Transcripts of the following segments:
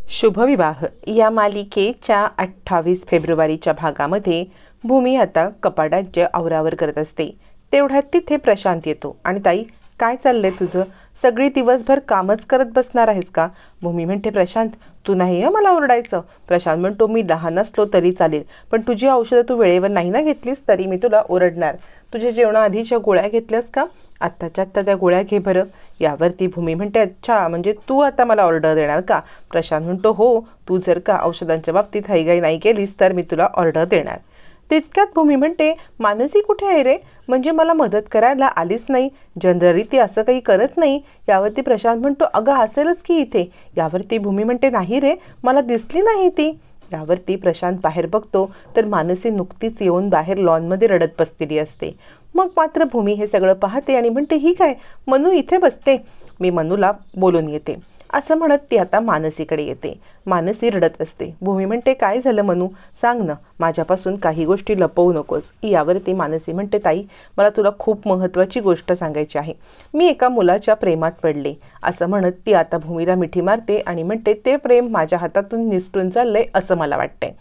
शुभविवाह या मालिकेच्या 28 फेब्रुवारीच्या भागामध्ये भूमी आता कपाटात जे आवरावर करत असते तेवढ्यात तिथे प्रशांत येतो आणि ताई काय चाललंय तुझं? सगळी दिवसभर कामच करत बसणार आहेस का? भूमी म्हणते प्रशांत तू नाही मला ओरडायचं. प्रशांत म्हणतो मी लहान असलो तरी चालेल, पण तुझी औषधं तू वेळेवर नाही ना घेतलीस तरी मी तुला ओरडणार. तुझ्या जेवणाआधीच्या गोळ्या घेतल्यास का? आत्ताच्या आत्ता त्या गोळ्या घे बरं. यावरती भूमी म्हणते अच्छा म्हणजे तू आता मला ऑर्डर देणार का? प्रशांत म्हणतो हो, तू जर का औषधांच्या बाबतीत हयगय नाही केलीस तर मी तुला ऑर्डर देणार. तितक्यात भूमी म्हणते मानसी कुठे आहे रे? म्हणजे मला मदत करायला आलीच नाही, जनरली ती असं काही करत नाही. यावरती प्रशांत म्हणतो अगं असेलच की इथे. यावरती भूमी म्हणते नाही रे, मला दिसली नाही ती. यावरती प्रशांत बाहेर बघतो तर मानसी नुकतीच येऊन बाहेर लॉनमध्ये रडत बसलेली असते. मग मात्र भूमी हे सगळं पाहते आणि म्हणते ही काय, मनू इथे बसते, मी मनूला बोलून येते. असं म्हणत ती आता मानसीकडे येते. मानसी रडत असते. भूमी म्हणते काय झालं मनू, सांग ना, माझ्यापासून काही गोष्टी लपवू नकोस. यावरती मानसी म्हणते ताई मला तुला खूप महत्त्वाची गोष्ट सांगायची आहे, मी एका मुलाच्या प्रेमात पडले. असं म्हणत ती आता भूमीला मिठी मारते आणि म्हणते ते प्रेम माझ्या हातातून निसटून चाललंय असं मला वाटतंय.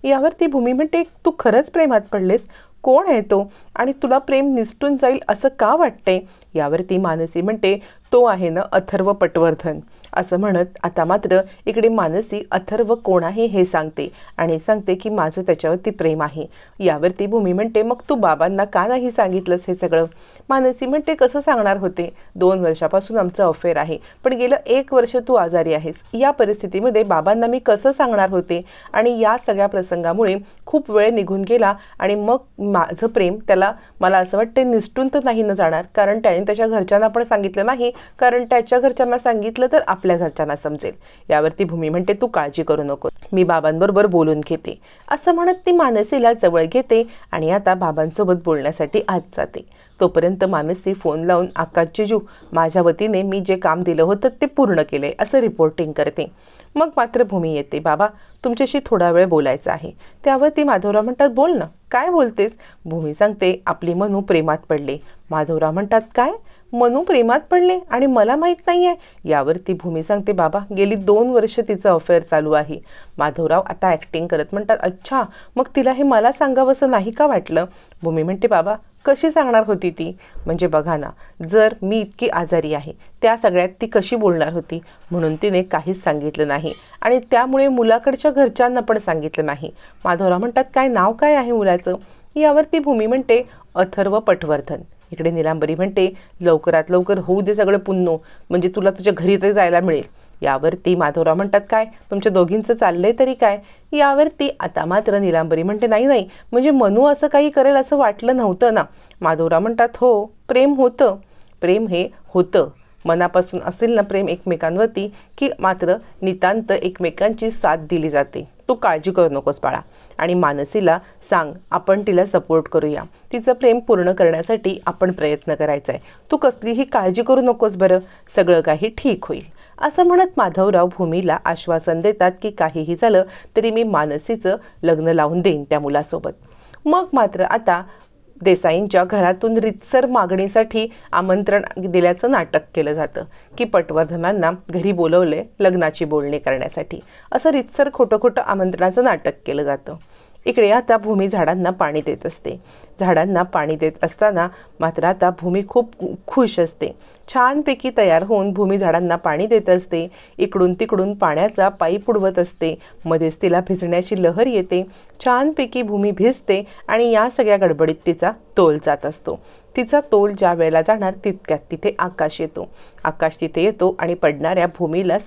यावरती भूमी म्हणते तू खरंच प्रेमात पडलेस? कोण आहे तो आणि तुला प्रेम निसटून जाईल असं का वाटतंय? यावरती मानसी म्हणते तो आहे ना अथर्व पटवर्धन. असं म्हणत आता मात्र इकडे मानसी अथर्व कोण आहे हे सांगते आणि सांगते की माझं त्याच्यावरती प्रेम आहे. यावरती भूमी म्हणते मग तू बाबांना का नाही सांगितलंस हे सगळं? मानसी म्हणते कसं सांगणार होते, 2 वर्षापासून आमचं अफेअर आहे, पण गेलं 1 वर्ष तू आजारी आहेस. या परिस्थितीमध्ये बाबांना मी कसं सांगणार होते? आणि या सगळ्या प्रसंगामुळे खूप वेळ निघून गेला आणि मग माझं प्रेम त्याला मला असं वाटतं निसटून तर नाही न जाणार, कारण त्याने त्याच्या घरच्यांना पण सांगितलं नाही, कारण त्याच्या घरच्यांना सांगितलं तर आपल्या घरच्यांना समजेल. यावरती भूमी म्हणते तू काळजी करू नको, मी बाबांबरोबर बोलून घेते. असं म्हणत ती मानसीला जवळ घेते आणि आता बाबांसोबत बोलण्यासाठी आत जाते. तोपर्यंत मानसी फोन लावून आकाश जिजू माझ्या वतीने मी जे काम दिलं होतं ते पूर्ण केलंय असं रिपोर्टिंग करते. मग मात्र भूमी येते. बाबा तुमच्याशी थोडा वेळ बोलायचं आहे. त्यावरती माधवराव म्हणतात बोल ना, काय बोलतेस? भूमी सांगते आपली मनू प्रेमात पडले. माधवराव म्हणतात काय, मनू प्रेमात पडले आणि मला माहीत नाही आहे? यावरती भूमी सांगते बाबा गेली 2 वर्ष तिचं अफेअर चालू आहे. माधवराव आता ॲक्टिंग करत म्हणतात अच्छा मग तिला हे मला सांगावंसं नाही का वाटलं? भूमी म्हणते बाबा कशी सांगणार होती ती? म्हणजे बघा ना, जर मी इतकी आजारी आहे त्या सगळ्यात ती कशी बोलणार होती? म्हणून तिने काहीच सांगितलं नाही आणि त्यामुळे मुलाकडच्या घरच्यांना पण सांगितलं नाही. माधवराव म्हणतात काय नाव काय आहे मुलाचं? यावरती भूमी म्हणते अथर्व पटवर्धन. इकडे निलांबरी म्हणते लवकरात लवकर होऊ दे सगळं पुन्नो, म्हणजे तुला तुझ्या घरी तरी जायला मिळेल. यावरती माधवराव म्हणतात काय तुमच्या दोघींचं चाललंय तरी काय? यावरती आता मात्र निलांबरी म्हणते नाही नाही, म्हणजे मनू असं काही करेल असं वाटलं नव्हतं ना. माधवराव म्हणतात हो, प्रेम होतं, प्रेम हे होतं मनापासून असेल ना प्रेम एकमेकांवरती की मात्र नितांत एकमेकांची साथ दिली जाते. तू काळजी करू नकोस बाळा आणि मानसीला सांग आपण तिला सपोर्ट करूया, तिचं प्रेम पूर्ण करण्यासाठी आपण प्रयत्न करायचा आहे. तू कसलीही काळजी करू नकोस बरं, सगळं काही ठीक होईल. असं म्हणत माधवराव भूमीला आश्वासन देतात की काहीही झालं तरी मी मानसीचं लग्न लावून देईन त्या मुलासोबत. मग मात्र आता देसाईंच्या घरातून रितसर मागणीसाठी आमंत्रण दिल्याचं नाटक केलं जातं की पटवर्धनांना घरी बोलवले लग्नाची बोलणी करण्यासाठी. असं रितसर खोटं खोटं आमंत्रणाचं नाटक केलं जातं. इकडे आता भूमी झाडांना पाणी देत असते. झाडांना पाणी देत असताना मात्र आता भूमी खूप खुश असते. छानपैकी तयार होऊन भूमी झाडांना पाणी देत असते. इकडून तिकडून पाण्याचा पाईप उडवत असते. मध्येच तिला भिजण्याची लहर येते. छानपैकी भूमी भिजते आणि या सगळ्या गडबडीत तिचा तोल जात असतो. तिचा तोल ज्या वेळेला जाणार तितक्यात तिथे आकाश येतो. आकाश तिथे येतो आणि पडणाऱ्या भूमीला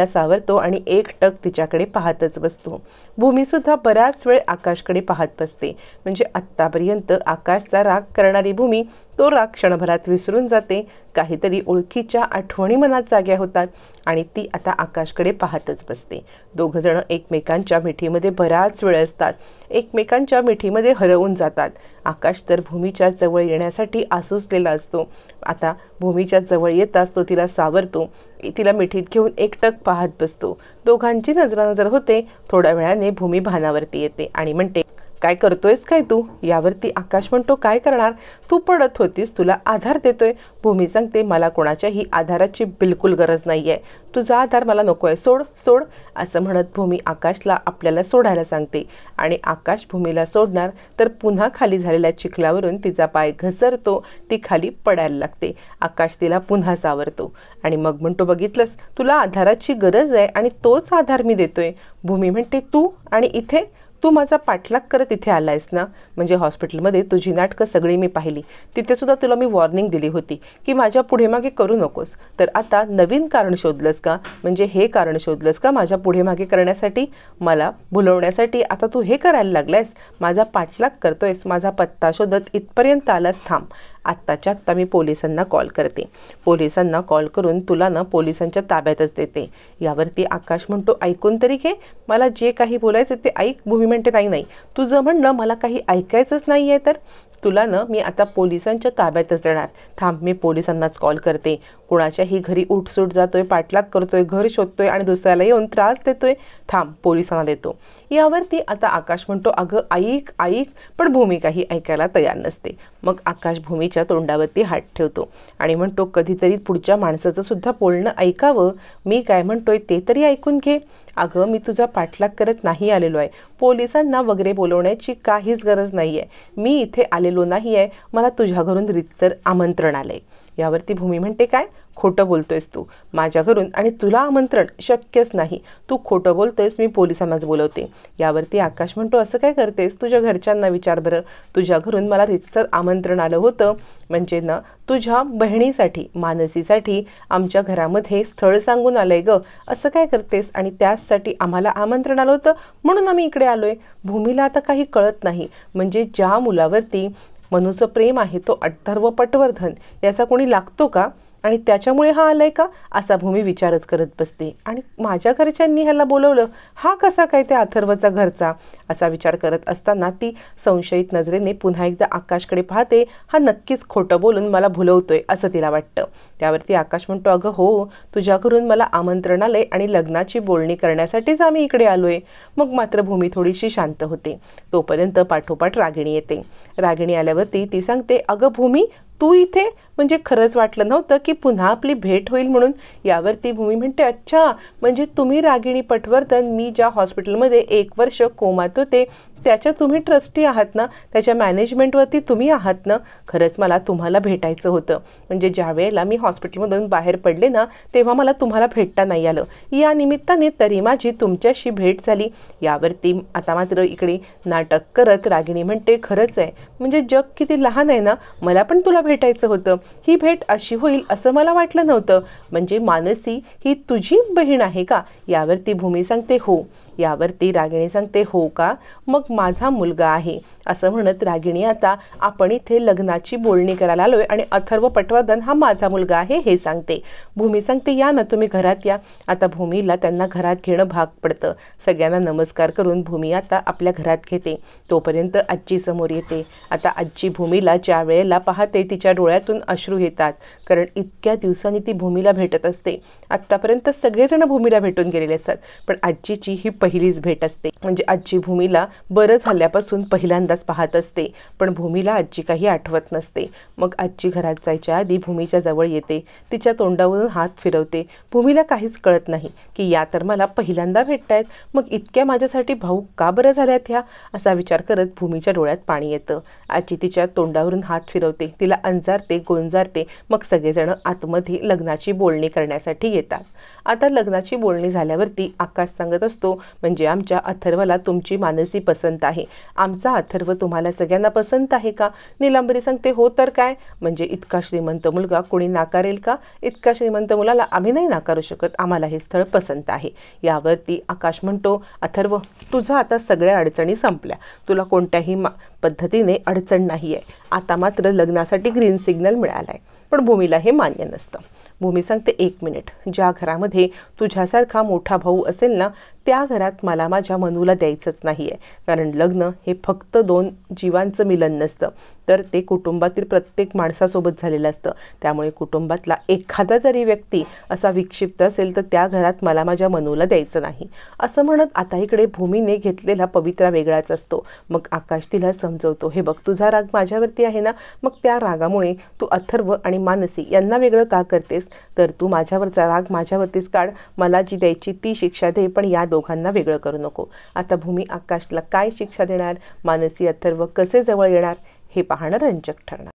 सावरतो आणि एकटक तिच्याकडे पाहतच बसतो. भूमीसुद्धा बराच वेळ आकाशकडे पाहत बसते. म्हणजे आत्तापर्यंत आकाशचा राग करणारी भूमी तो राग क्षणभरात विसरून जाते. काहीतरी ओळखीच्या आठवणी मनात जाग्या होतात आणि ती आता आकाशकडे पाहतच बसते. दोघंजणं एकमेकांच्या मिठीमध्ये बराच वेळ असतात, एकमेकांच्या मिठीमध्ये हरवून जातात. आकाश तर भूमीच्या जवळ येण्यासाठी आसुसलेला असतो. आता भूमीच्या जवळ येताच तो तिला सावरतो, तिला मिठीत घेऊन एकटक पाहत बसतो. दोघांची नजरानजर होते. थोड्या वेळाने भूमी भानावरती येते आणि म्हणते काय करतोयस काय तू? यावरती आकाश म्हणतो काय करणार, तू पडत होतीस, तुला आधार देतोय. भूमी सांगते मला कोणाच्याही आधाराची बिलकुल गरज नाही आहे, तुझा आधार मला नको आहे, सोड सोड. असं म्हणत भूमी आकाशला आपल्याला सोडायला सांगते आणि आकाश भूमीला सोडणार तर पुन्हा खाली झालेल्या चिखलावरून तिचा पाय घसरतो, ती खाली पडायला लागते. आकाश तिला पुन्हा सावरतो आणि मग म्हणतो बघितलंस, तुला आधाराची गरज आहे आणि तोच आधार मी देतोय. भूमी म्हणते तू आणि इथे तू माझा पाठलाग करत इथे आलायस ना? म्हणजे हॉस्पिटलमध्ये तुझी नाटकं सगळी मी पाहिली, तिथेसुद्धा तुला मी वॉर्निंग दिली होती की माझ्या पुढे मागे करू नकोस. तर आता नवीन कारण शोधलंस का? म्हणजे हे कारण शोधलंस का माझ्या पुढे मागे करण्यासाठी, मला भुलवण्यासाठी आता तू हे करायला लागलायस? माझा पाठलाग करतोयस, माझा पत्ता शोधत इथपर्यंत आलास, थांब. आत्ताच्या आत्ता मी पोलिसांना कॉल करते, पोलिसांना कॉल करून तुला ना पोलिसांच्या ताब्यातच देते. यावरती आकाश म्हणतो ऐकून तरी घे, मला जे काही बोलायचं ते ऐक. भूमी म्हणते नाही नाही, तुझं म्हणणं मला काही ऐकायचंच नाही आहे, तर तुला ना मी आता पोलिसांच्या ताब्यातच देणार. थांब, मी पोलिसांनाच कॉल करते. कुणाच्याही घरी उठसूट जातोय, पाठलाग करतोय, घर शोधतोय आणि दुसऱ्याला येऊन त्रास देतोय, थांब पोलिसांना देतो. यावरती आता आकाश म्हणतो अगं ऐक ऐक, पण भूमी काही ऐकायला तयार नसते. मग आकाश भूमीच्या तोंडावरती हात ठेवतो आणि म्हणतो कधीतरी पुढच्या माणसाचं सुद्धा बोलणं ऐकावं, मी काय म्हणतोय ते तरी ऐकून घे. अगं मी तुझा पाठलाग करत नाही आलेलो आहे, पोलिसांना वगैरे बोलवण्याची काहीच गरज नाही आहे, मी इथे आलेलो नाही आहे, मला तुझ्या घरून रीतसर आमंत्रण आलं आहे. यावरती भूमी म्हणते काय खोटं बोलतोयस तू, माझ्या घरून आणि तुला आमंत्रण शक्यच नाही, तू खोटं बोलतोयस, मी पोलिसांनाच बोलवते. यावरती आकाश म्हणतो असं काय करतेस, तुझ्या घरच्यांना विचार बरं, तुझ्या घरून मला रीतसर आमंत्रण आलं होतं म्हणजे ना तुझ्या बहिणीसाठी मानसीसाठी आमच्या घरामध्ये स्थळ सांगून आलंय ग, असं काय करतेस आणि त्यासाठी आम्हाला आमंत्रण आलं होतं म्हणून आम्ही इकडे आलोय. भूमीला आता काही कळत नाही, म्हणजे ज्या मुलावरती मनूचं प्रेम आहे तो अथर्व पटवर्धन याचा कोणी लागतो का आणि त्याच्यामुळे हा आलाय का, असा भूमी विचारच करत बसते. आणि माझ्या घरच्यांनी ह्याला बोलवलं, हा कसा काय त्या अथर्वचा घरचा, असा विचार करत असताना ती संशयित नजरेने पुन्हा एकदा आकाशकडे पाहते. हा नक्कीच खोटं बोलून मला भुलवतोय असं तिला वाटतं. त्यावरती आकाश म्हणतो अगं हो, तुझ्या घरून मला आमंत्रण आलंय आणि लग्नाची बोलणी करण्यासाठीच आम्ही इकडे आलोय. मग मात्र भूमी थोडीशी शांत होते. तोपर्यंत पाठोपाठ रागिणी येते. रागिणी आल्यावरती ती सांगते अगं भूमी तू इथे, म्हणजे खरंच वाटलं नव्हतं की पुन्हा आपली भेट होईल म्हणून. यावरती भूमी म्हणते अच्छा, म्हणजे तुम्ही रागिणी पटवर्धन, मी ज्या हॉस्पिटलमध्ये 1 वर्ष कोमात होते त्याच्या तुम्ही ट्रस्टी आहात ना, त्याच्या मॅनेजमेंटवरती तुम्ही आहात ना. खरंच मला तुम्हाला भेटायचं होतं, म्हणजे ज्या वेळेला मी हॉस्पिटलमधून बाहेर पडले ना तेव्हा मला तुम्हाला भेटता नाही आलं, या निमित्ताने तरी माझी तुमच्याशी भेट झाली. यावरती आता मात्र इकडे नाटक करत रागिणी म्हणते खरंच आहे, म्हणजे जग किती लहान आहे ना, मला पण तुला भेटायचं होतं, ही भेट अशी होईल असं मला वाटलं नव्हतं. म्हणजे मानसी ही तुझी बहीण आहे का? यावरती भूमी सांगते हो. यावरती रागिणी सांगते हो का, मग माझा मुलगा आहे. असं म्हणत रागिणी आता आपण इथे लग्नाची बोलणी करायला आलोय आणि अथर्व पटवर्धन हा माझा मुलगा आहे हे सांगते. भूमी सांगते या ना तुम्ही घरात या. आता भूमीला त्यांना घरात घेणं भाग पडतं. सगळ्यांना नमस्कार करून भूमी आता आपल्या घरात घेते. तोपर्यंत आजी समोर येते. आता आजी भूमीला ज्या वेळेला पाहते तिच्या डोळ्यातून अश्रू येतात, कारण इतक्या दिवसांनी ती भूमीला भेटत असते. आत्तापर्यंत सगळेजण भूमीला भेटून गेलेले असतात, पण आजीची ही पहिलीच भेट असते. म्हणजे आजी भूमीला बरं झाल्यापासून पहिल्यांदाच पाहत असते, पण भूमीला आजी काही आठवत नसते. मग आजी घरात जायच्या आधी भूमीच्या जवळ येते, तिच्या तोंडावरून हात फिरवते. भूमीला काहीच कळत नाही की या तर मला पहिल्यांदा भेटतायत, मग इतक्या माझ्यासाठी भाऊक का बरं झाल्यात ह्या, असा विचार करत भूमीच्या डोळ्यात पाणी येतं. आजी तिच्या तोंडावरून हात फिरवते, तिला अंजारते, गोंजारते. मग सगळेजण आतमध्ये लग्नाची बोलणी करण्यासाठी येतात. आता लग्नाची बोलणी झाल्यावरती आकाश सांगत असतो म्हणजे आमच्या अथर्वला तुमची मानसी पसंत आहे, आमचा अथर्व तुम्हाला सगळ्यांना पसंत आहे का? नीलांबरी सांगते हो तर काय, म्हणजे इतका श्रीमंत मुलगा कोणी नाकारेल का? इतका श्रीमंत मुलाला आम्ही नाही नाकारू शकत, आम्हाला हे स्थळ पसंत आहे. यावरती आकाश म्हणतो अथर्व तुझं आता सगळ्या अडचणी संपल्या, तुला कोणत्याही पद्धतीने अडचण नाही आहे. आता मात्र लग्नासाठी ग्रीन सिग्नल मिळाला आहे. पण भूमीला हे मान्य नसतं. भूमी सांगते 1 मिनिट, ज्या घरामध्ये तुझ्यासारखा मोठा भाऊ असेल ना त्या घरात मला माझ्या मनूला द्यायचंच नाही आहे. कारण लग्न हे फक्त दोन जीवांचं मिलन नसतं, तर ते कुटुंबातील प्रत्येक माणसासोबत झालेलं असतं. त्यामुळे कुटुंबातला एखादा जरी व्यक्ती असा विक्षिप्त असेल तर त्या घरात मला माझ्या मनूला द्यायचं नाही असं म्हणत आता इकडे भूमीने घेतलेला पवित्रा वेगळाच असतो. मग आकाश तिला समजवतो, हे बघ तुझा राग माझ्यावरती आहे ना, मग त्या रागामुळे तू अथर्व आणि मानसी यांना वेगळं का करतेस? तर तू माझ्यावरचा राग माझ्यावरतीच काढ, मला जी द्यायची ती शिक्षा दे, पण या दोघांना वेगळं करू नको. आता भूमी आकाशला काय शिक्षा देणार, मानसी अथर्व कसे जवळ येणार हे पाहणं रंजक ठरणार.